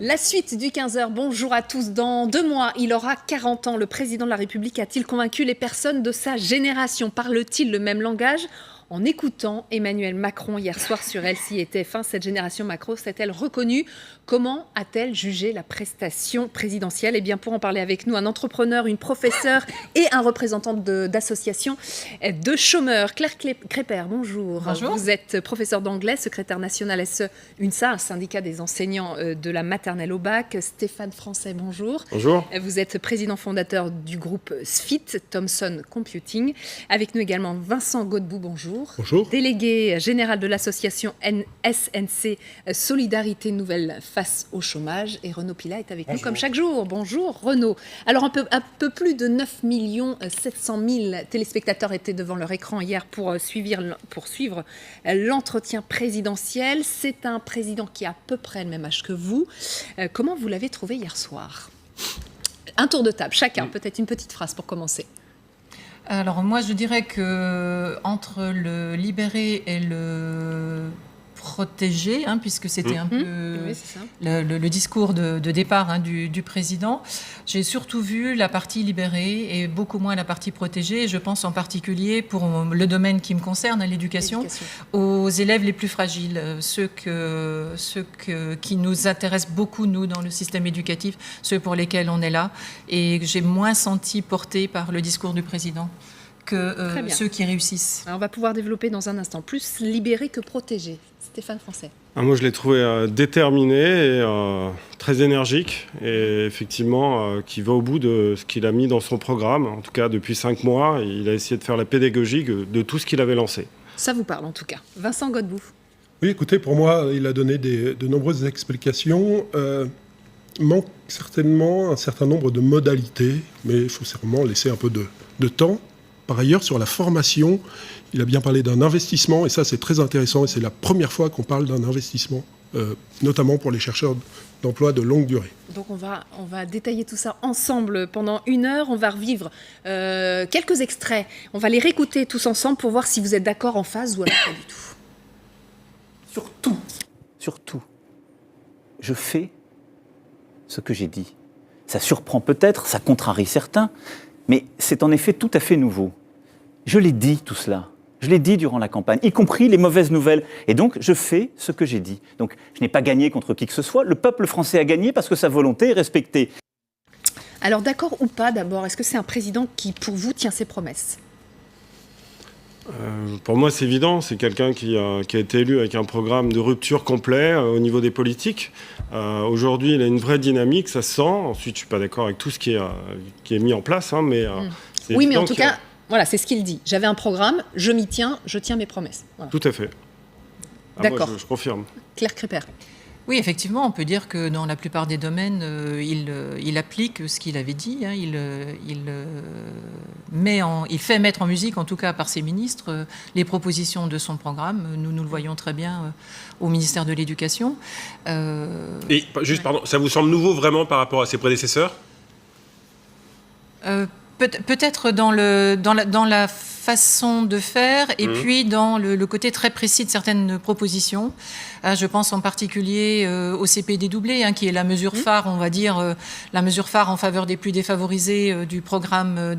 La suite du 15h, bonjour à tous. Dans 2 mois, il aura 40 ans. Le président de la République a-t-il convaincu les personnes de sa génération? Parle-t-il le même langage? En écoutant Emmanuel Macron hier soir sur LCI et TF1, cette génération Macron s'est-elle reconnue? Comment a-t-elle jugé la prestation présidentielle? Eh bien, pour en parler avec nous, un entrepreneur, une professeure et un représentant d'association de chômeurs. Claire Crépert, bonjour. Bonjour. Vous êtes professeur d'anglais, secrétaire national SE-UNSA, un syndicat des enseignants de la maternelle au bac. Stéphane Français, bonjour. Bonjour. Vous êtes président fondateur du groupe SFIT, Thomson Computing. Avec nous également Vincent Godbout, bonjour. Bonjour. Délégué général de l'association SNC Solidarité Nouvelle face au chômage. Et Renaud Pilat est avec nous comme chaque jour. Bonjour Renaud. Alors un peu plus de 9 700 000 téléspectateurs étaient devant leur écran hier pour suivre l'entretien présidentiel. C'est un président qui a à peu près le même âge que vous. Comment vous l'avez trouvé hier soir? Un tour de table, chacun, peut-être une petite phrase pour commencer. Alors moi je dirais que entre le libéré et le protégé, puisque c'était un peu oui, c'est ça. le discours de départ du président, j'ai surtout vu la partie libérée et beaucoup moins la partie protégée. Et je pense en particulier, pour le domaine qui me concerne, l'éducation, aux élèves les plus fragiles, ceux qui nous intéressent beaucoup, nous, dans le système éducatif, ceux pour lesquels on est là. Et j'ai moins senti porté par le discours du président que ceux qui réussissent. Alors on va pouvoir développer dans un instant. Plus libéré que protégé. Stéphane Français. Moi, je l'ai trouvé déterminé et très énergique et effectivement qui va au bout de ce qu'il a mis dans son programme. En tout cas, depuis 5 mois, il a essayé de faire la pédagogie de tout ce qu'il avait lancé. Ça vous parle en tout cas. Vincent Godbout. Oui, écoutez, pour moi, il a donné de nombreuses explications. Manque certainement un certain nombre de modalités, mais il faut certainement laisser un peu de temps. Par ailleurs, sur la formation, il a bien parlé d'un investissement, et ça c'est très intéressant, et c'est la première fois qu'on parle d'un investissement, notamment pour les chercheurs d'emploi de longue durée. Donc on va détailler tout ça ensemble pendant 1 heure, on va revivre quelques extraits, on va les réécouter tous ensemble pour voir si vous êtes d'accord en phase ou alors pas du tout. Surtout, je fais ce que j'ai dit. Ça surprend peut-être, ça contrarie certains, mais c'est en effet tout à fait nouveau. Je l'ai dit tout cela. Je l'ai dit durant la campagne, y compris les mauvaises nouvelles. Et donc, je fais ce que j'ai dit. Donc, je n'ai pas gagné contre qui que ce soit. Le peuple français a gagné parce que sa volonté est respectée. Alors, d'accord ou pas, d'abord, est-ce que c'est un président qui, pour vous, tient ses promesses ? Pour moi, c'est évident. C'est quelqu'un qui a été élu avec un programme de rupture complet au niveau des politiques. Aujourd'hui, il a une vraie dynamique, ça se sent. Ensuite, je ne suis pas d'accord avec tout ce qui est mis en place. Mais, oui, mais en tout cas, voilà, c'est ce qu'il dit. J'avais un programme, je m'y tiens, je tiens mes promesses. Voilà. Tout à fait. D'accord. Moi, je confirme. Claire Crépert. Oui, effectivement, on peut dire que dans la plupart des domaines, il applique ce qu'il avait dit. Il fait mettre en musique, en tout cas par ses ministres, les propositions de son programme. Nous le voyons très bien au ministère de l'Éducation. Et juste, pardon, ça vous semble nouveau vraiment par rapport à ses prédécesseurs ? Peut-être dans la façon de faire et puis dans le côté très précis de certaines propositions. Je pense en particulier au CP dédoublé, qui est la mesure phare, on va dire, la mesure phare en faveur des plus défavorisés du programme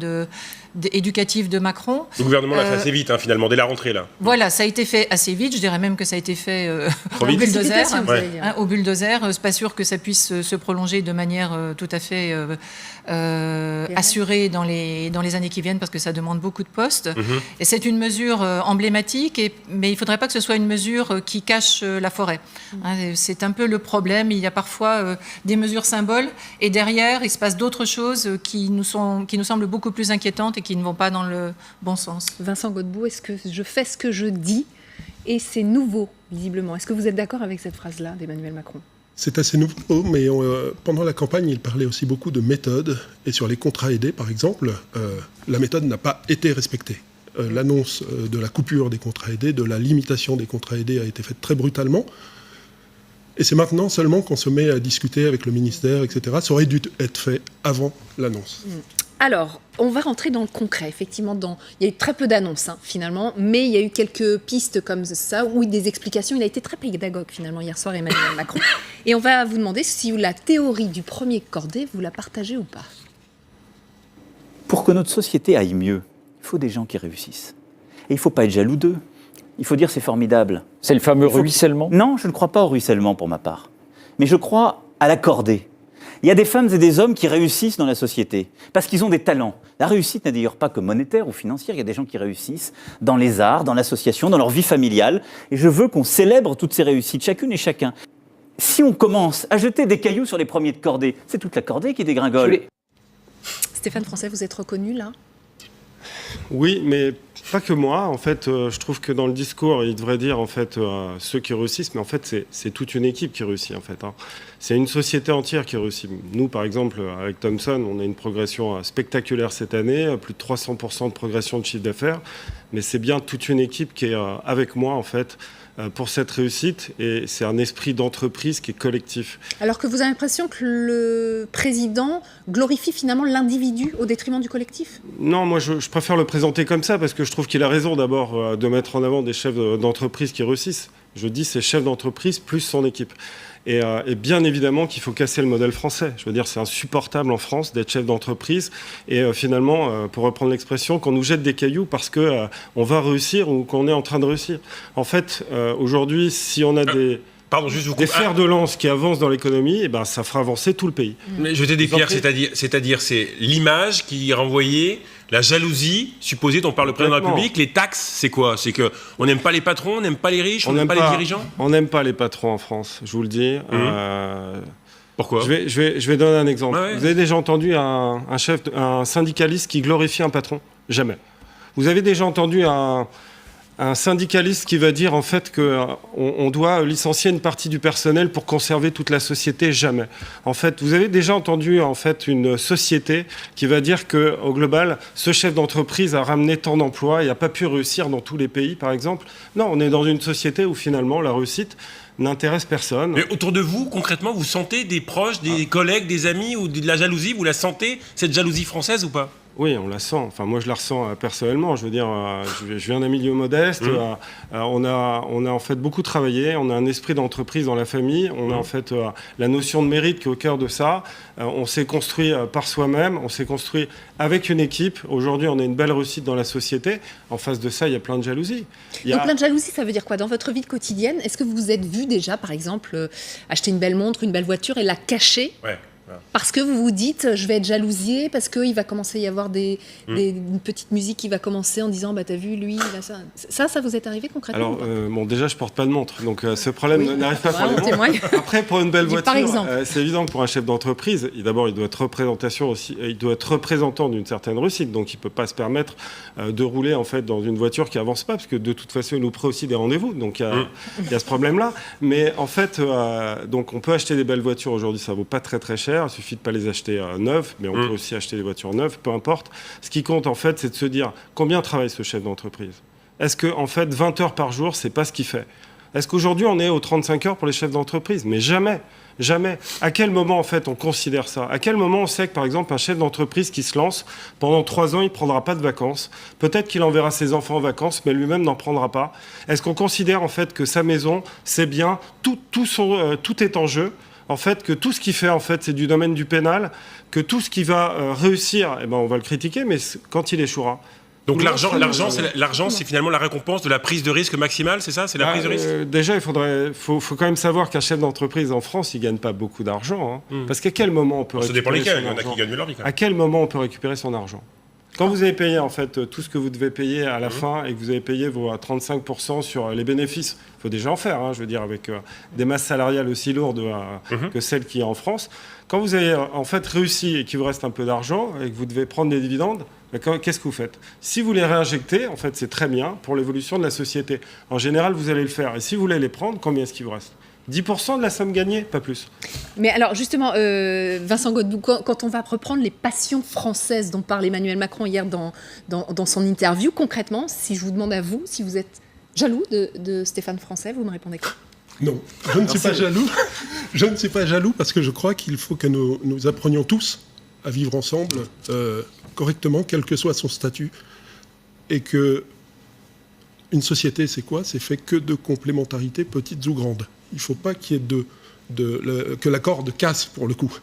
éducatif de Macron. Le gouvernement l'a fait assez vite, finalement, dès la rentrée, là. Voilà, ça a été fait assez vite. Je dirais même que ça a été fait au bulldozer. C'est pas sûr que ça puisse se prolonger de manière tout à fait assurée dans les années qui viennent, parce que ça demande beaucoup de postes. Et c'est une mesure emblématique, mais il ne faudrait pas que ce soit une mesure qui cache la forêt. C'est un peu le problème. Il y a parfois des mesures symboles, et derrière, il se passe d'autres choses qui nous semblent beaucoup plus inquiétantes et qui ne vont pas dans le bon sens. Vincent Godbout, est-ce que je fais ce que je dis et c'est nouveau, visiblement? Est-ce que vous êtes d'accord avec cette phrase-là d'Emmanuel Macron? C'est assez nouveau, mais pendant la campagne, il parlait aussi beaucoup de méthode. Et sur les contrats aidés, par exemple, la méthode n'a pas été respectée. L'annonce de la coupure des contrats aidés, de la limitation des contrats aidés a été faite très brutalement. Et c'est maintenant seulement qu'on se met à discuter avec le ministère, etc. Ça aurait dû être fait avant l'annonce. Alors, on va rentrer dans le concret. Effectivement, il y a eu très peu d'annonces, finalement, mais il y a eu quelques pistes comme ça, ou des explications. Il a été très pédagogue, finalement, hier soir, Emmanuel Macron. Et on va vous demander si la théorie du premier cordée, vous la partagez ou pas. Pour que notre société aille mieux, il faut des gens qui réussissent. Et il ne faut pas être jaloux d'eux. Il faut dire c'est formidable. C'est le fameux ruissellement ? Non, je ne crois pas au ruissellement pour ma part. Mais je crois à la cordée. Il y a des femmes et des hommes qui réussissent dans la société parce qu'ils ont des talents. La réussite n'est d'ailleurs pas que monétaire ou financière. Il y a des gens qui réussissent dans les arts, dans l'association, dans leur vie familiale. Et je veux qu'on célèbre toutes ces réussites, chacune et chacun. Si on commence à jeter des cailloux sur les premiers de cordée, c'est toute la cordée qui dégringole. Stéphane Français, vous êtes reconnu là ? Oui, mais pas que moi. En fait, je trouve que dans le discours, il devrait dire en fait ceux qui réussissent, mais en fait, c'est toute une équipe qui réussit en fait. C'est une société entière qui réussit. Nous, par exemple, avec Thomson, on a une progression spectaculaire cette année, plus de 300% de progression de chiffre d'affaires, mais c'est bien toute une équipe qui est avec moi en fait pour cette réussite, et c'est un esprit d'entreprise qui est collectif. Alors que vous avez l'impression que le président glorifie finalement l'individu au détriment du collectif ? Non, moi je préfère le présenter comme ça parce que je trouve qu'il a raison d'abord de mettre en avant des chefs d'entreprise qui réussissent. Je dis c'est chef d'entreprise plus son équipe. Et bien évidemment qu'il faut casser le modèle français. Je veux dire, c'est insupportable en France d'être chef d'entreprise et finalement, pour reprendre l'expression, qu'on nous jette des cailloux parce qu'on va réussir ou qu'on est en train de réussir. En fait, aujourd'hui, si on a des fers de lance qui avancent dans l'économie, et ben, ça fera avancer tout le pays. Mais jeter des pierres, c'est-à-dire c'est l'image qui est renvoyée, la jalousie supposée dont parle le président de la République. Les taxes, c'est quoi? C'est qu'on n'aime pas les patrons, on n'aime pas les riches, on n'aime pas les dirigeants? On n'aime pas les patrons en France, je vous le dis. Pourquoi? Je vais donner un exemple. Ouais. Vous avez déjà entendu un syndicaliste qui glorifie un patron? Jamais. Vous avez déjà entendu un syndicaliste qui va dire en fait qu'on doit licencier une partie du personnel pour conserver toute la société? Jamais. En fait, vous avez déjà entendu en fait une société qui va dire qu'au global, ce chef d'entreprise a ramené tant d'emplois et n'a pas pu réussir dans tous les pays, par exemple? Non, on est dans une société où finalement la réussite n'intéresse personne. Mais autour de vous, concrètement, vous sentez des proches, des collègues, des amis ou de la jalousie? Vous la sentez, cette jalousie française ou pas? Oui, on la sent. Enfin, moi, je la ressens personnellement. Je veux dire, je viens d'un milieu modeste. On a en fait beaucoup travaillé. On a un esprit d'entreprise dans la famille. On a en fait la notion de mérite qui est au cœur de ça. On s'est construit par soi-même. On s'est construit avec une équipe. Aujourd'hui, on a une belle réussite dans la société. En face de ça, il y a plein de jalousie. Donc, plein de jalousie, ça veut dire quoi? Dans votre vie quotidienne, est-ce que vous vous êtes vu déjà, par exemple, acheter une belle montre, une belle voiture et la cacher? Ouais. Parce que vous vous dites, je vais être jalousier, parce qu'il va commencer à y avoir une petite musique qui va commencer en disant, bah t'as vu, lui, il a ça. Ça vous est arrivé concrètement? Alors, bon, déjà, je porte pas de montre, donc ce problème n'arrive pas pour les montres. Après, pour une belle voiture, c'est évident que pour un chef d'entreprise, d'abord, il doit être représentant d'une certaine réussite, donc il peut pas se permettre de rouler en fait dans une voiture qui avance pas, parce que de toute façon, il nous prend aussi des rendez-vous, donc il y a ce problème-là. Mais en fait, donc on peut acheter des belles voitures aujourd'hui, ça vaut pas très très cher. Il suffit de ne pas les acheter neuves, mais on peut aussi acheter des voitures neuves, peu importe. Ce qui compte, en fait, c'est de se dire combien travaille ce chef d'entreprise. Est-ce que, en fait, 20 heures par jour, c'est pas ce qu'il fait? Est-ce qu'aujourd'hui, on est aux 35 heures pour les chefs d'entreprise? Mais jamais. Jamais. À quel moment, en fait, on considère ça? À quel moment on sait que, par exemple, un chef d'entreprise qui se lance, pendant 3 ans, il ne prendra pas de vacances? Peut-être qu'il enverra ses enfants en vacances, mais lui-même n'en prendra pas. Est-ce qu'on considère, en fait, que sa maison, c'est bien, tout est en jeu? En fait, que tout ce qu'il fait, en fait, c'est du domaine du pénal, que tout ce qui va réussir, on va le critiquer, mais quand il échouera. Donc l'argent, c'est finalement la récompense de la prise de risque maximale, c'est ça? C'est la prise de risque? Déjà, il faut quand même savoir qu'un chef d'entreprise en France, il ne gagne pas beaucoup d'argent. Parce qu'à quel moment on peut récupérer son argent? Ça dépend lesquels, il y en a qui gagnent leur vie. À quel moment on peut récupérer son argent? Quand vous avez payé en fait tout ce que vous devez payer à la fin et que vous avez payé vos 35% sur les bénéfices, il faut déjà en faire, je veux dire, avec des masses salariales aussi lourdes que celles qu'il y a en France. Quand vous avez en fait réussi et qu'il vous reste un peu d'argent et que vous devez prendre des dividendes, qu'est-ce que vous faites? Si vous les réinjectez, en fait, c'est très bien pour l'évolution de la société. En général, vous allez le faire. Et si vous voulez les prendre, combien est-ce qu'il vous reste? 10% de la somme gagnée, pas plus. Mais alors justement, Vincent Godbout, quand on va reprendre les passions françaises dont parle Emmanuel Macron hier dans son interview, concrètement, si je vous demande à vous, si vous êtes jaloux de Stéphane Français, vous me répondez quoi? Non, je ne suis pas jaloux. Je ne suis pas jaloux parce que je crois qu'il faut que nous apprenions tous à vivre ensemble correctement, quel que soit son statut. Et que une société, c'est quoi? C'est fait que de complémentarités petites ou grandes. Il ne faut pas qu'il y ait que la corde casse, pour le coup.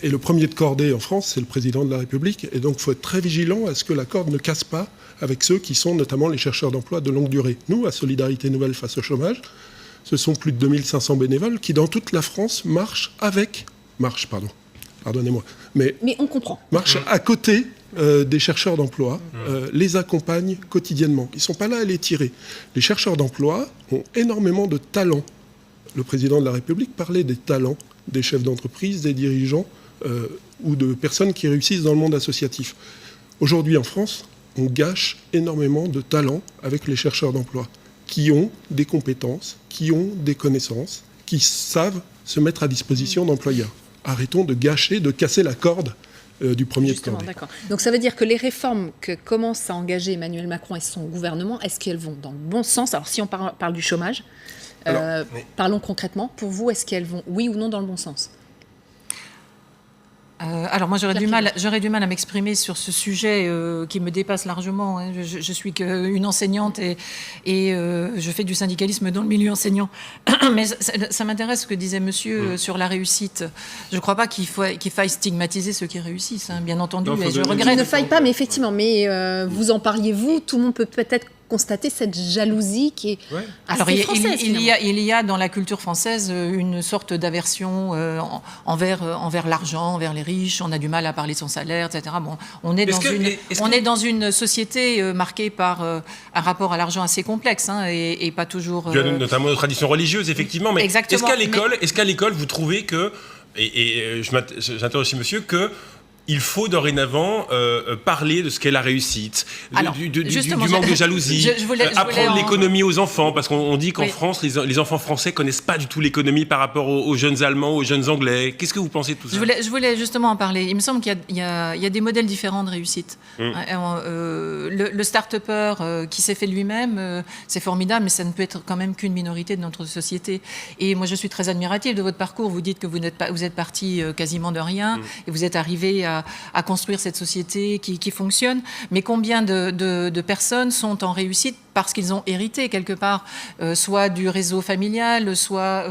Et le premier de cordée en France, c'est le président de la République. Et donc, il faut être très vigilant à ce que la corde ne casse pas avec ceux qui sont notamment les chercheurs d'emploi de longue durée. Nous, à Solidarité Nouvelle face au chômage, ce sont plus de 2500 bénévoles qui, dans toute la France, mais on comprend. Marchent à côté des chercheurs d'emploi, les accompagnent quotidiennement. Ils ne sont pas là à les tirer. Les chercheurs d'emploi ont énormément de talents. Le président de la République parlait des talents des chefs d'entreprise, des dirigeants ou de personnes qui réussissent dans le monde associatif. Aujourd'hui, en France, on gâche énormément de talents avec les chercheurs d'emploi qui ont des compétences, qui ont des connaissances, qui savent se mettre à disposition d'employeurs. Arrêtons de gâcher, de casser la corde du premier de cordée. D'accord. Donc ça veut dire que les réformes que commence à engager Emmanuel Macron et son gouvernement, est-ce qu'elles vont dans le bon sens? Alors si on parle du chômage, parlons concrètement. Pour vous, est-ce qu'elles vont, oui ou non, dans le bon sens? Alors moi j'aurais du mal à m'exprimer sur ce sujet qui me dépasse largement. Hein. Je suis qu'une enseignante et je fais du syndicalisme dans le milieu enseignant. Mais ça m'intéresse ce que disait monsieur sur la réussite. Je ne crois pas qu'il faille stigmatiser ceux qui réussissent, hein, bien entendu. Non, je regrette. Il ne faille pas, mais effectivement, vous en parliez vous, tout le monde peut-être constater cette jalousie qui est assez française. Il y a dans la culture française une sorte d'aversion envers l'argent, envers les riches. On a du mal à parler de son salaire, etc. Bon, on est dans une société marquée par un rapport à l'argent assez complexe et pas toujours... Notamment nos traditions religieuses, effectivement. Mais exactement. Est-ce qu'à l'école, vous trouvez que, et j'interroge aussi monsieur, que il faut dorénavant parler de ce qu'est la réussite, du manque de jalousie, apprendre l'économie aux enfants, parce qu'on dit qu'en France, les enfants français connaissent pas du tout l'économie par rapport aux jeunes Allemands, aux jeunes Anglais. Qu'est-ce que vous pensez de tout ça? Je voulais justement en parler. Il me semble qu'il y a des modèles différents de réussite. Le start-upper qui s'est fait lui-même, c'est formidable, mais ça ne peut être quand même qu'une minorité de notre société. Et moi, je suis très admirative de votre parcours. Vous dites que vous êtes parti quasiment de rien et vous êtes arrivé à construire cette société qui fonctionne. Mais combien de personnes sont en réussite parce qu'ils ont hérité quelque part, soit du réseau familial, soit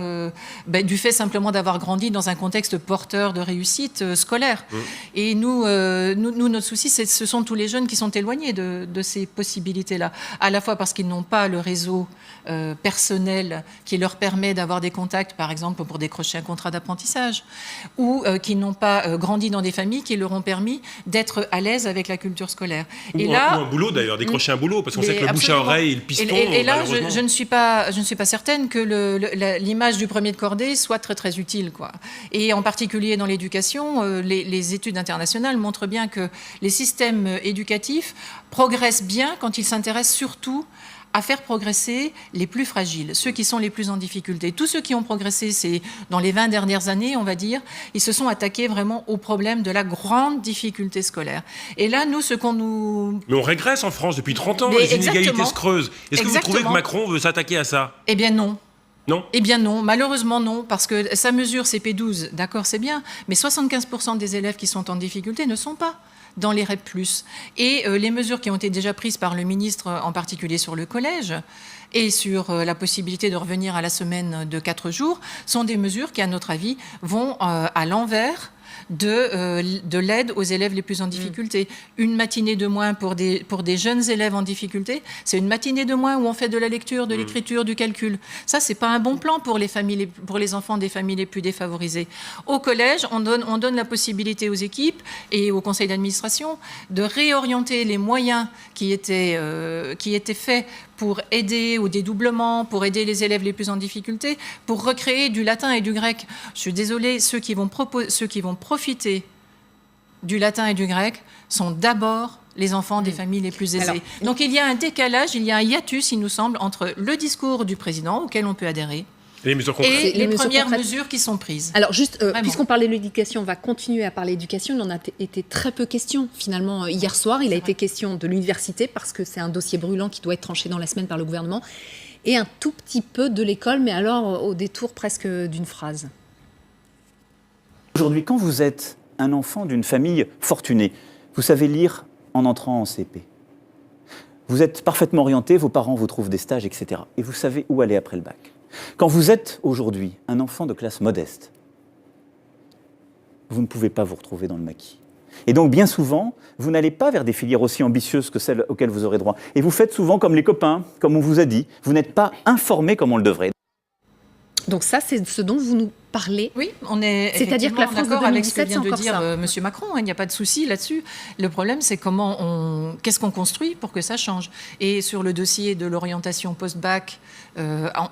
du fait simplement d'avoir grandi dans un contexte porteur de réussite scolaire. Et nous, notre souci, ce sont tous les jeunes qui sont éloignés de ces possibilités-là, à la fois parce qu'ils n'ont pas le réseau personnel qui leur permet d'avoir des contacts, par exemple pour décrocher un contrat d'apprentissage, ou qui n'ont pas grandi dans des familles qui leur ont permis d'être à l'aise avec la culture scolaire. Ou un boulot d'ailleurs, décrocher un boulot, parce qu'on sait que le bouche à oreille et le piston... Et là, je ne suis pas certaine que l'image du premier de cordée soit très très utile, quoi. Et en particulier dans l'éducation, les études internationales montrent bien que les systèmes éducatifs progressent bien quand ils s'intéressent surtout à faire progresser les plus fragiles, ceux qui sont les plus en difficulté. Tous ceux qui ont progressé, c'est dans les 20 dernières années, on va dire, ils se sont attaqués vraiment au problème de la grande difficulté scolaire. Et là, nous, Mais on régresse en France depuis 30 ans, les inégalités se creusent. Est-ce que vous trouvez que Macron veut s'attaquer à ça? Eh bien non. Non? Eh bien non, malheureusement non, parce que sa mesure CP12, d'accord, c'est bien, mais 75% des élèves qui sont en difficulté ne sont pas dans les REP+. Et les mesures qui ont été déjà prises par le ministre, en particulier sur le collège, et sur la possibilité de revenir à la semaine de 4 jours, sont des mesures qui, à notre avis, vont à l'envers de l'aide aux élèves les plus en difficulté. Une matinée de moins pour des jeunes élèves en difficulté, c'est une matinée de moins où on fait de la lecture, de l'écriture, du calcul. Ça, c'est pas un bon plan pour les enfants des familles les plus défavorisées. Au collège, on donne la possibilité aux équipes et au conseil d'administration de réorienter les moyens qui étaient faits pour aider au dédoublement, pour aider les élèves les plus en difficulté, pour recréer du latin et du grec. Je suis désolée, ceux qui vont profiter du latin et du grec sont d'abord les enfants des familles les plus aisées. Donc il y a un décalage, il y a un hiatus, il nous semble, entre le discours du président, auquel on peut adhérer, et les premières mesures qui sont prises. Alors juste, puisqu'on parlait de l'éducation, on va continuer à parler d'éducation. Il en a été très peu question finalement hier soir. Il a été question de l'université parce que c'est un dossier brûlant qui doit être tranché dans la semaine par le gouvernement. Et un tout petit peu de l'école, mais alors au détour presque d'une phrase. Aujourd'hui, quand vous êtes un enfant d'une famille fortunée. Vous savez lire en entrant en CP. Vous êtes parfaitement orienté, vos parents vous trouvent des stages, etc. Et vous savez où aller après le bac. Quand vous êtes aujourd'hui un enfant de classe modeste, vous ne pouvez pas vous retrouver dans le maquis. Et donc, bien souvent, vous n'allez pas vers des filières aussi ambitieuses que celles auxquelles vous aurez droit. Et vous faites souvent comme les copains, comme on vous a dit. Vous n'êtes pas informé comme on le devrait. Donc ça, c'est ce dont vous nous parlez. Oui, on est c'est-à-dire que la France de 2017, c'est encore dire M. Macron, il n'y a pas de souci là-dessus. Le problème, c'est qu'est-ce qu'on construit pour que ça change. Et sur le dossier de l'orientation post-bac,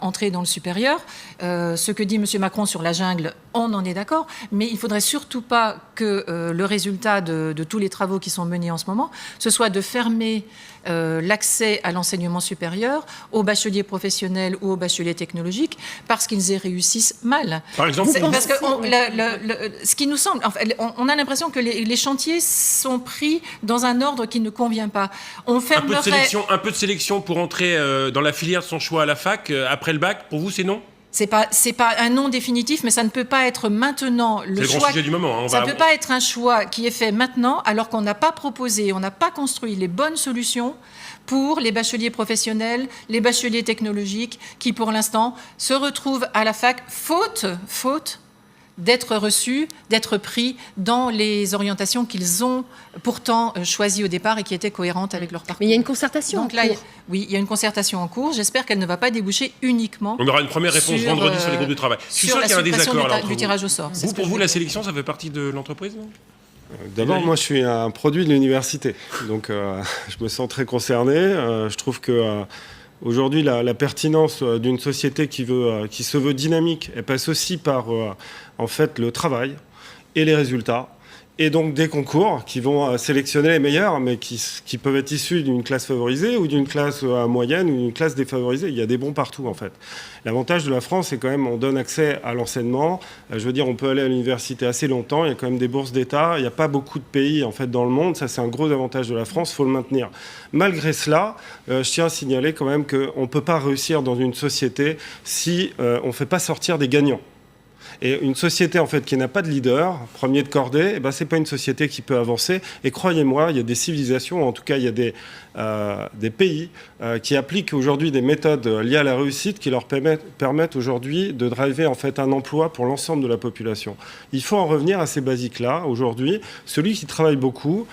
entrée dans le supérieur, ce que dit M. Macron sur la jungle, on en est d'accord, mais il ne faudrait surtout pas que le résultat de tous les travaux qui sont menés en ce moment, ce soit de fermer l'accès à l'enseignement supérieur aux bacheliers professionnels ou aux bacheliers technologiques parce qu'ils y réussissent mal. Par exemple, parce que ce qui nous semble, on a l'impression que les chantiers sont pris dans un ordre qui ne convient pas. On fermerait... un peu de sélection pour entrer dans la filière de son choix à la fac après le bac. Pour vous, c'est non ? C'est pas un non définitif, mais ça ne peut pas être maintenant le choix. C'est le grand sujet du moment. Ça ne peut pas être un choix qui est fait maintenant, alors qu'on n'a pas proposé, on n'a pas construit les bonnes solutions pour les bacheliers professionnels, les bacheliers technologiques, qui pour l'instant se retrouvent à la fac faute d'être reçus, d'être pris dans les orientations qu'ils ont pourtant choisies au départ et qui étaient cohérentes avec leur parcours. Mais il y a une concertation en cours. Oui, il y a une concertation en cours. J'espère qu'elle ne va pas déboucher uniquement. On aura une première réponse vendredi sur les groupes de travail. Je suis sûr qu'il y a un désaccord là. Du tirage au sort. Pour vous, la sélection, ça fait partie de l'entreprise, non ? D'abord, moi, je suis un produit de l'université. Donc, je me sens très concerné. Je trouve que... Aujourd'hui, la pertinence d'une société qui se veut dynamique, elle passe aussi par en fait, le travail et les résultats. Et donc des concours qui vont sélectionner les meilleurs, mais qui peuvent être issus d'une classe favorisée ou d'une classe moyenne ou d'une classe défavorisée. Il y a des bons partout, en fait. L'avantage de la France, c'est quand même on donne accès à l'enseignement. Je veux dire, on peut aller à l'université assez longtemps. Il y a quand même des bourses d'État. Il n'y a pas beaucoup de pays, en fait, dans le monde. Ça, c'est un gros avantage de la France. Il faut le maintenir. Malgré cela, je tiens à signaler quand même qu'on ne peut pas réussir dans une société si on ne fait pas sortir des gagnants. Et une société en fait qui n'a pas de leader, premier de cordée, c'est pas une société qui peut avancer. Et croyez-moi, il y a des civilisations, en tout cas il y a des pays qui appliquent aujourd'hui des méthodes liées à la réussite qui leur permettent aujourd'hui de driver en fait un emploi pour l'ensemble de la population. Il faut en revenir à ces basiques-là aujourd'hui. Celui qui travaille beaucoup,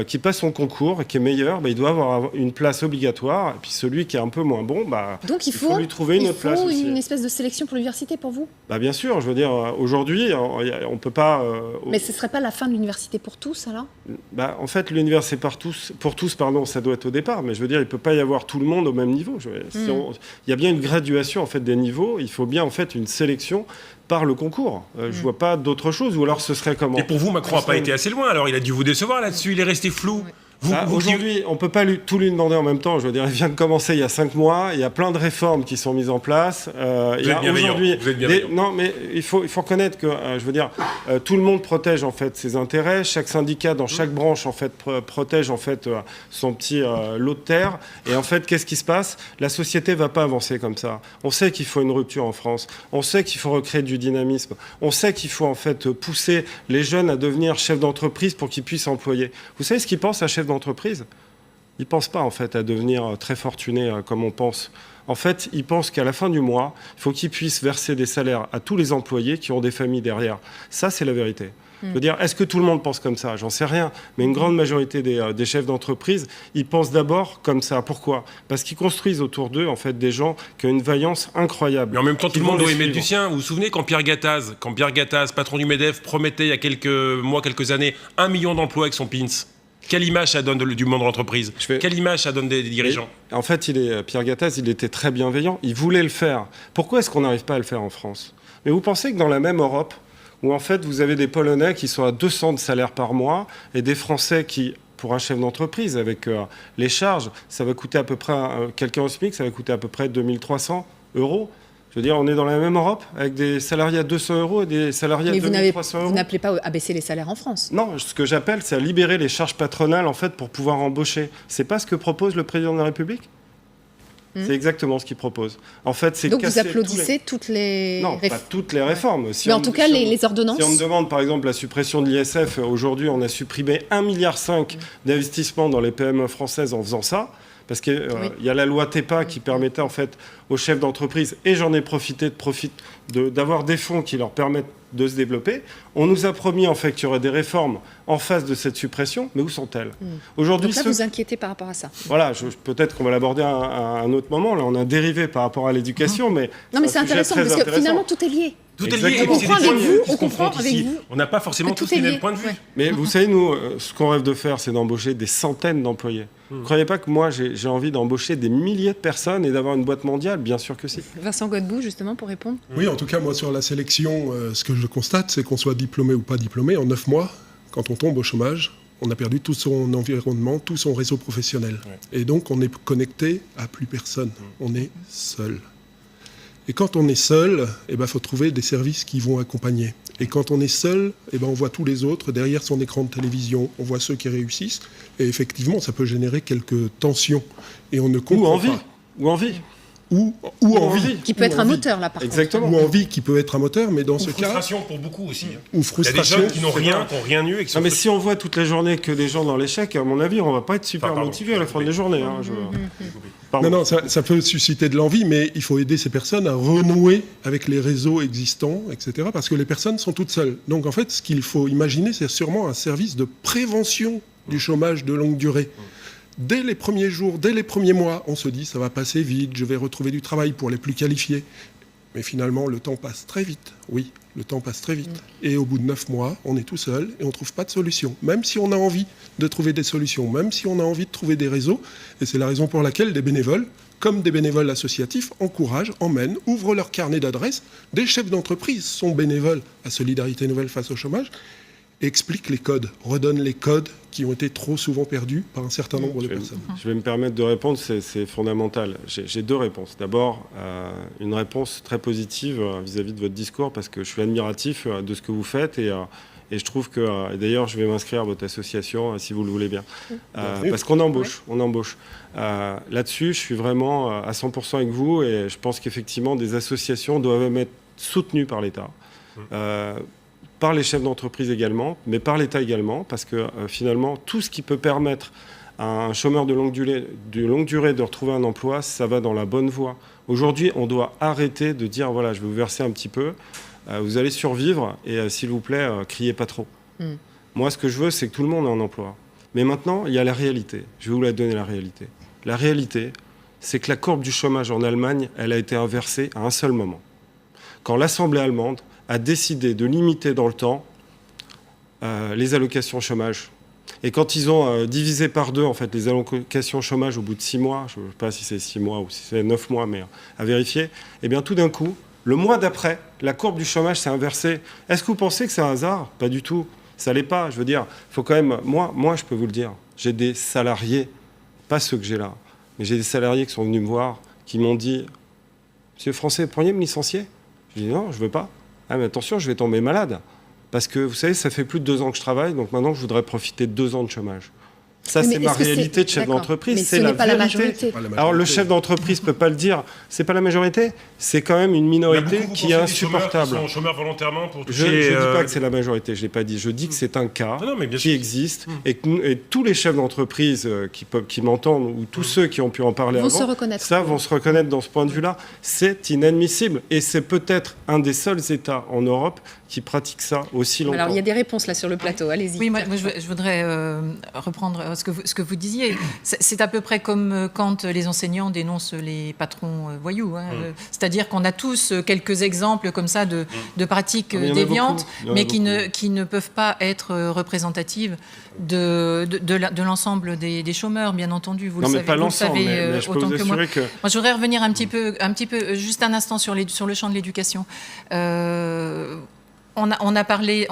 qui passe son concours et qui est meilleur, il doit avoir une place obligatoire. Et puis celui qui est un peu moins bon, donc il faut lui trouver une autre place aussi. Il faut une espèce de sélection pour l'université pour vous ? Bien sûr, je veux dire, aujourd'hui, on ne peut pas... Mais ce ne serait pas la fin de l'université pour tous, alors ? En fait, l'université pour tous, ça doit être au départ. Mais je veux dire, il ne peut pas y avoir tout le monde au même niveau. Il y a bien une graduation en fait, des niveaux. Il faut bien en fait, une sélection par le concours. Je ne vois pas d'autre chose. Ou alors, ce serait comment ? Et pour vous, Macron n'a pas été assez loin. Alors, il a dû vous décevoir là-dessus. Il est resté flou. Aujourd'hui, on ne peut pas tout lui demander en même temps. Je veux dire, il vient de commencer il y a 5 mois. Il y a plein de réformes qui sont mises en place. Vous êtes bienveillant. Non, mais il faut reconnaître que, je veux dire, tout le monde protège en fait ses intérêts. Chaque syndicat dans chaque branche en fait protège en fait son petit lot de terre. Et en fait, qu'est-ce qui se passe ? La société va pas avancer comme ça. On sait qu'il faut une rupture en France. On sait qu'il faut recréer du dynamisme. On sait qu'il faut en fait pousser les jeunes à devenir chefs d'entreprise pour qu'ils puissent employer. Vous savez ce qu'ils pensent à chef d'entreprise ? Ils ne pensent pas en fait à devenir très fortunés comme on pense. En fait, ils pensent qu'à la fin du mois, il faut qu'ils puissent verser des salaires à tous les employés qui ont des familles derrière. Ça, c'est la vérité. Je veux dire, est-ce que tout le monde pense comme ça ? J'en sais rien. Mais une grande majorité des chefs d'entreprise, ils pensent d'abord comme ça. Pourquoi ? Parce qu'ils construisent autour d'eux en fait, des gens qui ont une vaillance incroyable. Mais en même temps, tout le monde doit y mettre du sien. Vous vous souvenez quand Pierre Gattaz, patron du MEDEF, promettait il y a quelques mois, quelques années, 1 million d'emplois avec son pins ? Quelle image ça donne du monde de l'entreprise ? Quelle image ça donne des dirigeants ? En fait, Pierre Gattaz, il était très bienveillant. Il voulait le faire. Pourquoi est-ce qu'on n'arrive pas à le faire en France ? Mais vous pensez que dans la même Europe, où en fait vous avez des Polonais qui sont à 200 de salaire par mois et des Français qui, pour un chef d'entreprise, avec les charges, ça va coûter à peu près, quelqu'un au SMIC, ça va coûter à peu près 2300 €. Je veux dire, on est dans la même Europe, avec des salariés à 200 € et des salariés à 2300 €. Vous n'appelez pas à baisser les salaires en France ? Non, ce que j'appelle, c'est à libérer les charges patronales, en fait, pour pouvoir embaucher. C'est pas ce que propose le président de la République ? C'est exactement ce qu'ils proposent. En fait, c'est donc vous applaudissez toutes les... Non, pas toutes les réformes. Mais en tout cas, les ordonnances... Si on me demande, par exemple, la suppression de l'ISF, aujourd'hui, on a supprimé 1,5 milliard d'investissements dans les PME françaises en faisant ça. Parce qu'il y a la loi TEPA qui permettait en fait aux chefs d'entreprise, et j'en ai profité d'avoir des fonds qui leur permettent de se développer. On nous a promis en fait qu'il y aurait des réformes en face de cette suppression, mais où sont-elles aujourd'hui? Donc là, vous inquiétez par rapport à ça? Voilà, peut-être qu'on va l'aborder à un autre moment. Là, on a dérivé par rapport à l'éducation, mais non, mais c'est intéressant parce que finalement tout est lié. Tout est lié. On comprend avec vous. On n'a pas forcément tous les mêmes points de vue. Mais vous savez, nous, ce qu'on rêve de faire, c'est d'embaucher des centaines d'employés. Vous ne croyez pas que moi, j'ai envie d'embaucher des milliers de personnes et d'avoir une boîte mondiale? Bien sûr que si. Vincent Godbout, justement, pour répondre. Oui, en tout cas, moi, sur la sélection, ce que je constate, c'est qu'on soit diplômé ou pas diplômé, en 9 mois, quand on tombe au chômage, on a perdu tout son environnement, tout son réseau professionnel. Ouais. Et donc, on est connecté à plus personne. On est seul. Et quand on est seul, faut trouver des services qui vont accompagner. Et quand on est seul, on voit tous les autres derrière son écran de télévision, on voit ceux qui réussissent, et effectivement, ça peut générer quelques tensions. Et on ne comprend pas. Ou envie. Ou envie. Qui peut être un moteur, là, par Exactement. contre. Ou envie qui peut être un moteur, mais dans ce cas... frustration pour beaucoup aussi. Ou frustration. Il y a des jeunes qui n'ont rien eu. Mais si on voit toute la journée que des gens dans l'échec, à mon avis, on ne va pas être super motivés à la fin de la journée. Non, ça peut susciter de l'envie, mais il faut aider ces personnes à renouer avec les réseaux existants, etc. Parce que les personnes sont toutes seules. Donc en fait, ce qu'il faut imaginer, c'est sûrement un service de prévention du chômage de longue durée. Dès les premiers jours, dès les premiers mois, on se dit ça va passer vite, je vais retrouver du travail pour les plus qualifiés. Mais finalement, le temps passe très vite. Oui, le temps passe très vite. Et au bout de 9 mois, on est tout seul et on ne trouve pas de solution. Même si on a envie de trouver des solutions, même si on a envie de trouver des réseaux. Et c'est la raison pour laquelle des bénévoles, comme des bénévoles associatifs, encouragent, emmènent, ouvrent leur carnet d'adresses. Des chefs d'entreprise sont bénévoles à Solidarité Nouvelle face au chômage. Explique les codes, redonne les codes qui ont été trop souvent perdus par un certain nombre de personnes. Je vais me permettre de répondre, c'est fondamental. J'ai deux réponses. D'abord, une réponse très positive vis-à-vis de votre discours, parce que je suis admiratif de ce que vous faites, et je trouve que, et d'ailleurs, je vais m'inscrire à votre association, si vous le voulez bien. Parce qu'on embauche, là-dessus, je suis vraiment à 100% avec vous, et je pense qu'effectivement, des associations doivent être soutenues par l'État. Par les chefs d'entreprise également, mais par l'État également, parce que finalement, tout ce qui peut permettre à un chômeur de longue durée de retrouver un emploi, ça va dans la bonne voie. Aujourd'hui, on doit arrêter de dire, voilà, je vais vous verser un petit peu, vous allez survivre, et s'il vous plaît, criez pas trop. Moi, ce que je veux, c'est que tout le monde ait un emploi. Mais maintenant, il y a la réalité. Je vais vous la donner, la réalité. La réalité, c'est que la courbe du chômage en Allemagne, elle a été inversée à un seul moment. Quand l'Assemblée allemande a décidé de limiter dans le temps les allocations chômage. Et quand ils ont divisé par 2 en fait, les allocations chômage au bout de 6 mois, je ne sais pas si c'est 6 mois ou si c'est 9 mois, mais à vérifier, et bien tout d'un coup, le mois d'après, la courbe du chômage s'est inversée. Est-ce que vous pensez que c'est un hasard? Pas du tout. Ça l'est pas. Je veux dire, faut quand même... Moi, je peux vous le dire, j'ai des salariés, pas ceux que j'ai là, mais j'ai des salariés qui sont venus me voir, qui m'ont dit « Monsieur Français, pourriez me licencier ?» Je dis « Non, je ne veux pas. » Ah mais attention, je vais tomber malade. Parce que, vous savez, ça fait plus de 2 ans que je travaille, donc maintenant, je voudrais profiter de 2 ans de chômage. Ça, c'est ma réalité de chef d'entreprise. C'est la vérité. Alors, le chef d'entreprise ne peut pas le dire. C'est pas la majorité. C'est quand même une minorité qui est insupportable. Qui sont chômeurs volontairement pour toucher... Je ne dis pas que c'est la majorité, je ne l'ai pas dit. Je dis que c'est un cas qui existe et tous les chefs d'entreprise qui m'entendent, ou tous ceux qui ont pu en parler avant, vont se reconnaître dans ce point de vue-là. C'est inadmissible. Et c'est peut-être un des seuls États en Europe qui pratiquent ça aussi longtemps. Alors, il y a des réponses là sur le plateau. Allez-y. Oui, moi je voudrais reprendre ce que vous disiez. C'est à peu près comme quand les enseignants dénoncent les patrons voyous. C'est-à-dire qu'on a tous quelques exemples comme ça de pratiques déviantes, mais qui ne peuvent pas être représentatives de l'ensemble des chômeurs, bien entendu. Vous le savez autant que moi. Moi, je voudrais revenir un petit peu, juste un instant sur le champ de l'éducation. On a parlé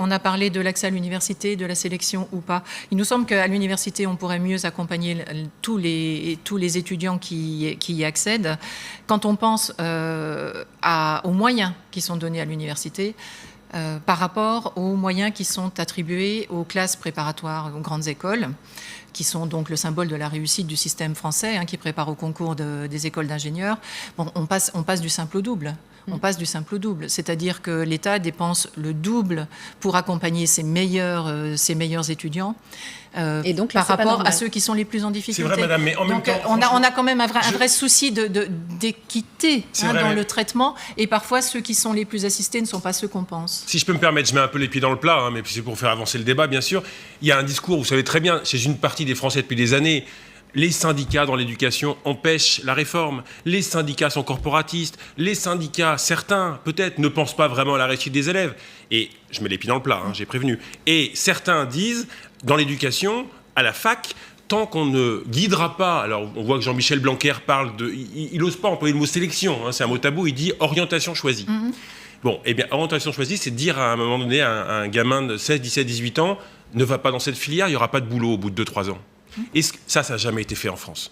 de l'accès à l'université, de la sélection ou pas. Il nous semble qu'à l'université, on pourrait mieux accompagner tous les étudiants qui y accèdent. Quand on pense aux moyens qui sont donnés à l'université, par rapport aux moyens qui sont attribués aux classes préparatoires, aux grandes écoles, qui sont donc le symbole de la réussite du système français, qui prépare au concours des écoles d'ingénieurs. Bon, on passe du simple au double. On passe du simple au double. C'est-à-dire que l'État dépense le double pour accompagner ses meilleurs étudiants. Et donc, là, par rapport à ceux qui sont les plus en difficulté. C'est vrai, madame, mais en même temps... On a quand même un vrai souci d'équité dans le traitement, et parfois ceux qui sont les plus assistés ne sont pas ceux qu'on pense. Si je peux me permettre, je mets un peu les pieds dans le plat, mais c'est pour faire avancer le débat, bien sûr. Il y a un discours, vous savez très bien, chez une partie des Français depuis des années, les syndicats dans l'éducation empêchent la réforme. Les syndicats sont corporatistes. Les syndicats, certains, peut-être, ne pensent pas vraiment à la réussite des élèves. Et je mets les pieds dans le plat, j'ai prévenu. Et certains disent, dans l'éducation, à la fac, tant qu'on ne guidera pas... Alors, on voit que Jean-Michel Blanquer parle de... Il n'ose pas employer le mot sélection, c'est un mot tabou, il dit orientation choisie. Bon, eh bien, orientation choisie, c'est de dire à un moment donné à un gamin de 16, 17, 18 ans, ne va pas dans cette filière, il n'y aura pas de boulot au bout de 2-3 ans. Et ça n'a jamais été fait en France.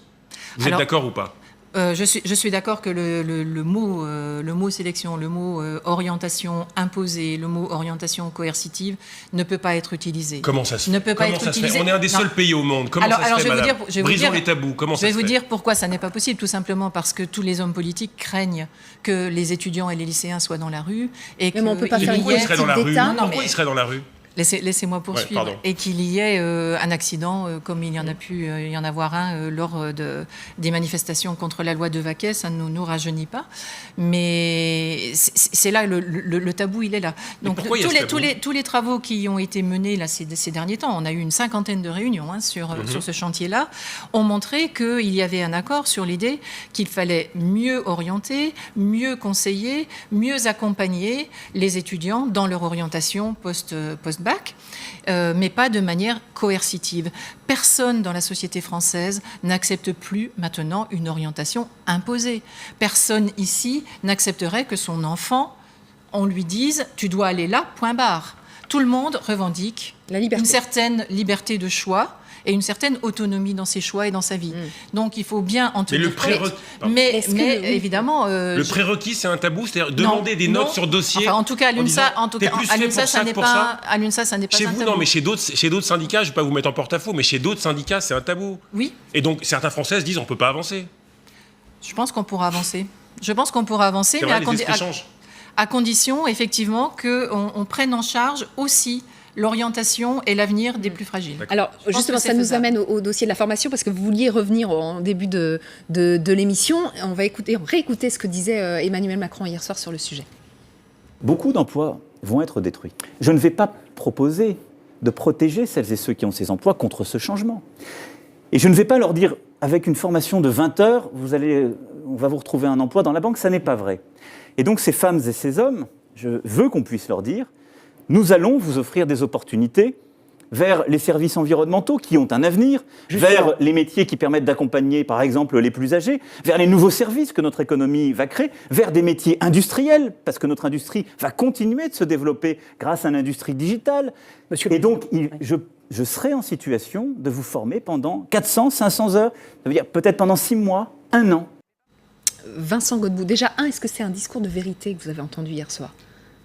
Vous êtes d'accord ou pas ? Je suis d'accord que le mot sélection, le mot orientation imposée, le mot orientation coercitive ne peut pas être utilisé. Comment ça se fait ? On est un des seuls pays au monde. Comment ça se fait, madame ? Brisons les tabous. Comment ça se fait ? Je vais vous dire pourquoi ça n'est pas possible. Tout simplement parce que tous les hommes politiques craignent que les étudiants et les lycéens soient dans la rue. Et mais on ne peut pas faire une politique d'État. Pourquoi ils seraient dans la rue ? Laissez-moi poursuivre. Et qu'il y ait un accident, comme il y en a pu y en avoir un lors des manifestations contre la loi de Vaquet, ça ne nous rajeunit pas. Mais c'est là, le tabou, il est là. Donc tous les travaux qui ont été menés là, ces derniers temps, on a eu une 50aine de réunions sur ce chantier-là, ont montré qu'il y avait un accord sur l'idée qu'il fallait mieux orienter, mieux conseiller, mieux accompagner les étudiants dans leur orientation post-bac, mais pas de manière coercitive. Personne dans la société française n'accepte plus maintenant une orientation imposée. Personne ici n'accepterait que son enfant, on lui dise « tu dois aller là, point barre ». Tout le monde revendique une certaine liberté de choix et une certaine autonomie dans ses choix et dans sa vie. Donc il faut bien en tenir compte. Mais évidemment... le prérequis, c'est un tabou, c'est-à-dire demander des notes sur dossier. Enfin, en tout cas, à l'UNSA, ça n'est pas un tabou. Chez vous, non, mais chez d'autres syndicats, je ne vais pas vous mettre en porte-à-faux, mais chez d'autres syndicats, c'est un tabou. Oui. Et donc, certains Français se disent, on ne peut pas avancer. Je pense qu'on pourra avancer. Mais à condition, effectivement, qu'on prenne en charge aussi l'orientation et l'avenir des plus fragiles. Alors, justement, ça nous amène au dossier de la formation, parce que vous vouliez revenir en début de l'émission. On va réécouter ce que disait Emmanuel Macron hier soir sur le sujet. Beaucoup d'emplois vont être détruits. Je ne vais pas proposer de protéger celles et ceux qui ont ces emplois contre ce changement. Et je ne vais pas leur dire, avec une formation de 20 heures, on va vous retrouver un emploi dans la banque. Ça n'est pas vrai. Et donc, ces femmes et ces hommes, je veux qu'on puisse leur dire, nous allons vous offrir des opportunités vers les services environnementaux qui ont un avenir, vers les métiers qui permettent d'accompagner, par exemple, les plus âgés, vers les nouveaux services que notre économie va créer, vers des métiers industriels, parce que notre industrie va continuer de se développer grâce à l'industrie digitale. Et donc, je serai en situation de vous former pendant 400, 500 heures, ça veut dire peut-être pendant 6 mois, 1 an. Vincent Godbout, déjà, est-ce que c'est un discours de vérité que vous avez entendu hier soir ?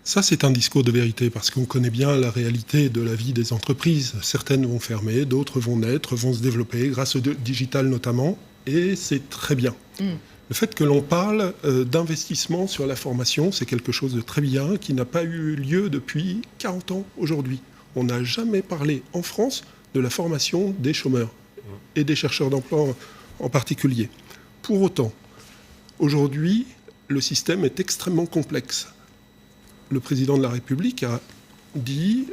Ça, c'est un discours de vérité, parce qu'on connaît bien la réalité de la vie des entreprises. Certaines vont fermer, d'autres vont naître, vont se développer, grâce au digital notamment, et c'est très bien. Le fait que l'on parle d'investissement sur la formation, c'est quelque chose de très bien, qui n'a pas eu lieu depuis 40 ans aujourd'hui. On n'a jamais parlé en France de la formation des chômeurs, et des chercheurs d'emploi en particulier. Pour autant, aujourd'hui, le système est extrêmement complexe. Le président de la République a dit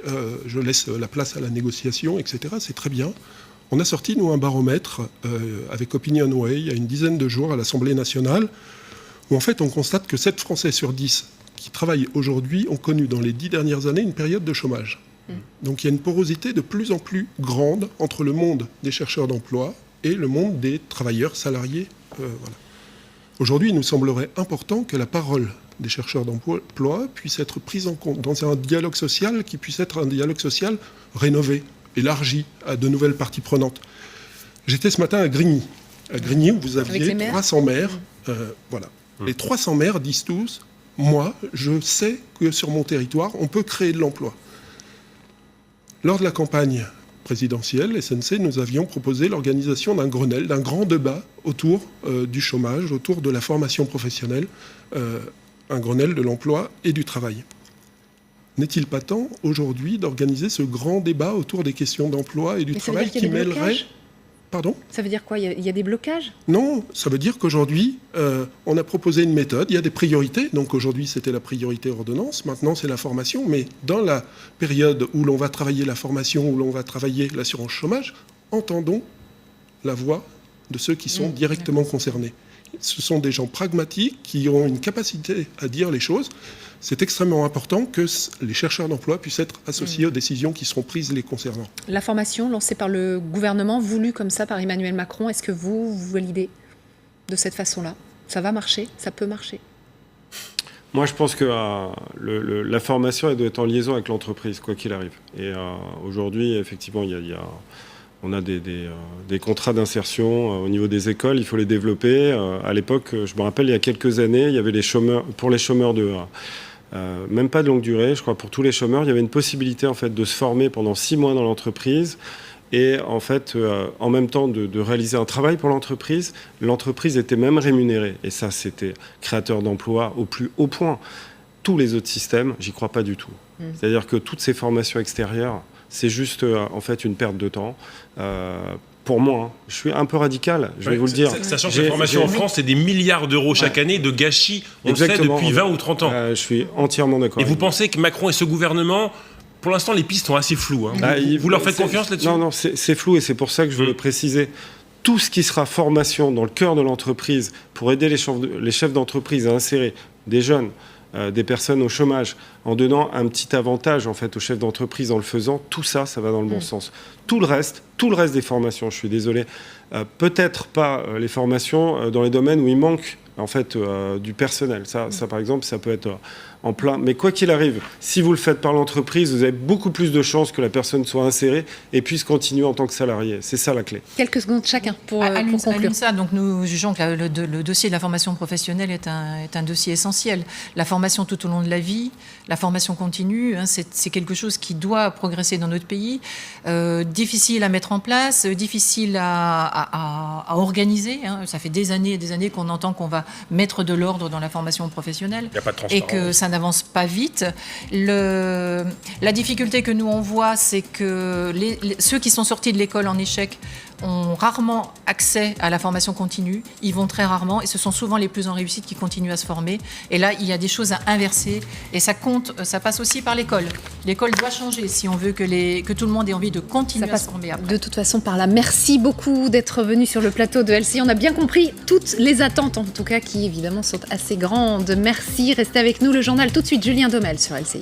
je laisse la place à la négociation, etc. C'est très bien. On a sorti, nous, un baromètre avec Opinionway il y a une dizaine de jours à l'Assemblée nationale, où en fait on constate que 7 Français sur 10 qui travaillent aujourd'hui ont connu dans les 10 dernières années une période de chômage. Donc il y a une porosité de plus en plus grande entre le monde des chercheurs d'emploi et le monde des travailleurs salariés. Voilà. Aujourd'hui, il nous semblerait important que la parole des chercheurs d'emploi puisse être prise en compte dans un dialogue social qui puisse être un dialogue social rénové, élargi à de nouvelles parties prenantes. J'étais ce matin à Grigny. À Grigny, où vous aviez 300 maires. Voilà. Les 300 maires disent tous moi, je sais que sur mon territoire, on peut créer de l'emploi. Lors de la campagne présidentielle, SNC, nous avions proposé l'organisation d'un Grenelle, d'un grand débat autour du chômage, autour de la formation professionnelle, un Grenelle de l'emploi et du travail. N'est-il pas temps, aujourd'hui, d'organiser ce grand débat autour des questions d'emploi et du travail qui mêlerait... Pardon ? Ça veut dire quoi ? Il y a des blocages ? Non, ça veut dire qu'aujourd'hui, on a proposé une méthode, il y a des priorités. Donc aujourd'hui, c'était la priorité ordonnance, maintenant c'est la formation. Mais dans la période où l'on va travailler la formation, où l'on va travailler l'assurance chômage, entendons la voix de ceux qui sont directement concernés. Ce sont des gens pragmatiques qui ont une capacité à dire les choses. C'est extrêmement important que les chercheurs d'emploi puissent être associés aux décisions qui seront prises les concernant. La formation lancée par le gouvernement, voulue comme ça par Emmanuel Macron, est-ce que vous validez de cette façon-là ? Ça va marcher ? Ça peut marcher ? Moi, je pense que la formation, elle doit être en liaison avec l'entreprise, quoi qu'il arrive. Et aujourd'hui, effectivement, on a des contrats d'insertion au niveau des écoles, il faut les développer. À l'époque, je me rappelle, il y a quelques années, il y avait pour les chômeurs même pas de longue durée, je crois, pour tous les chômeurs, il y avait une possibilité en fait de se former pendant 6 mois dans l'entreprise et en fait, en même temps de réaliser un travail pour l'entreprise était même rémunérée. Et ça, c'était créateur d'emplois au plus haut point. Tous les autres systèmes, j'y crois pas du tout. C'est-à-dire que toutes ces formations extérieures, c'est juste en fait une perte de temps. Pour moi, je suis un peu radical, je vais vous le dire. Sachant que la formation en France, c'est des milliards d'euros chaque année de gâchis, on le sait depuis 20 ou 30 ans. Je suis entièrement d'accord. Et vous pensez que Macron et ce gouvernement, pour l'instant, les pistes sont assez floues. Hein. Vous leur faites confiance là-dessus ? Non, c'est flou et c'est pour ça que je veux le préciser. Tout ce qui sera formation dans le cœur de l'entreprise pour aider les chefs d'entreprise à insérer des jeunes, des personnes au chômage, en donnant un petit avantage en fait aux chefs d'entreprise en le faisant, tout ça, ça va dans le bon sens. Tout le reste des formations, je suis désolé, peut-être pas les formations dans les domaines où il manque en fait du personnel. Ça par exemple, ça peut être en plein. Mais quoi qu'il arrive, si vous le faites par l'entreprise, vous avez beaucoup plus de chances que la personne soit insérée et puisse continuer en tant que salarié. C'est ça la clé. Quelques secondes chacun pour conclure. Ça, donc nous jugeons que le dossier de la formation professionnelle est un dossier essentiel. La formation tout au long de la vie, la formation continue, c'est quelque chose qui doit progresser dans notre pays. Difficile à mettre en place, difficile à organiser. Ça fait des années et des années qu'on entend qu'on va mettre de l'ordre dans la formation professionnelle. Il n'y a pas de transparence. Et que ça n'avance pas vite. La difficulté que nous on voit, c'est que ceux qui sont sortis de l'école en échec ont rarement accès à la formation continue, ils vont très rarement, et ce sont souvent les plus en réussite qui continuent à se former. Et là, il y a des choses à inverser, et ça passe aussi par l'école. L'école doit changer si on veut que tout le monde ait envie de continuer à se former après. De toute façon, par là, merci beaucoup d'être venu sur le plateau de LCI. On a bien compris toutes les attentes, en tout cas, qui évidemment sont assez grandes. Merci, restez avec nous. Le journal tout de suite, Julien Domel sur LCI.